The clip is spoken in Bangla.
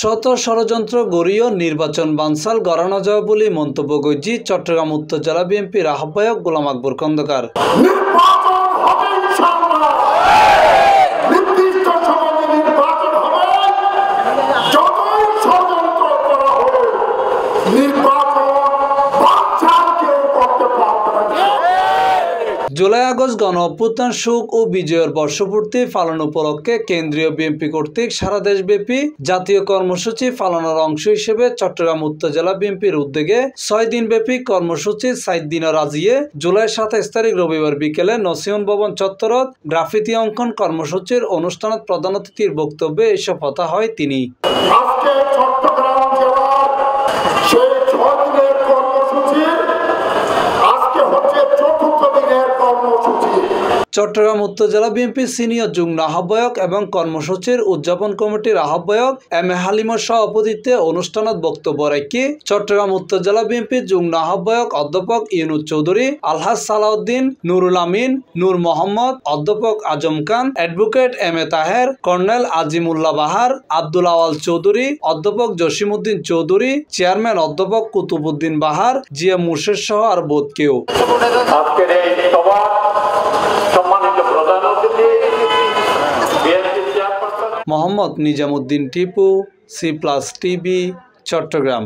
শত ষড়যন্ত্র গড়িয়েও নির্বাচন বানচাল গড়ানো যাবে বলে মন্তব্য করেছে চট্টগ্রাম উত্তর জেলা বিএনপির আহ্বায়ক গোলাম আকবর খন্দকার। জুলাই আগস্ট গণ অভ্যুত্থান সুখ ও বিজয়ের বর্ষপূর্তি পালন উপলক্ষে কেন্দ্রীয় বিএনপি কর্তৃক সারা দেশব্যাপী জাতীয় কর্মসূচি পালনের অংশ হিসেবে চট্টগ্রাম উত্তর জেলা বিএনপির উদ্যোগে 6 দিনব্যাপী কর্মসূচি 7 দিনের আজিয়ে জুলাই 27 তারিখ রবিবার বিকেলে নসিহন ভবন চত্বরত গ্রাফিতি অঙ্কন কর্মসূচির অনুষ্ঠানত প্রধান অতিথির বক্তব্যে এসব কথা হয় তিনি। চট্টগ্রাম উত্তর জেলা বিএনপির সিনিয়র যুগ্ম আহ্বায়ক এবং কর্মসূচির উদযাপন কমিটির আহ্বায়ক এম এ হালিমার সভাপতিত্বে অনুষ্ঠানত বক্তব্য রেখে চট্টগ্রাম উত্তর জেলা বিএনপির যুগ্ম আহ্বায়ক অধ্যাপক ইউনুস চৌধুরী, আলহাজ সালাউদ্দিন, নুরুল আমিন, নূর মোহাম্মদ, অধ্যাপক Azam Khan, advocate M A Taher, colonel Azimullah বাহার, আব্দুল আওয়াল চৌধুরী, অধ্যাপক জসিমউদ্দিন চৌধুরী, চেয়ারম্যান অধ্যাপক কুতুবউদ্দিন বাহার, জিয়া মুর্শেদ সহ আর বোধ কেউ মোহাম্মদ নিজামুদ্দিন টিপু, C+ টিভি, চট্টগ্রাম।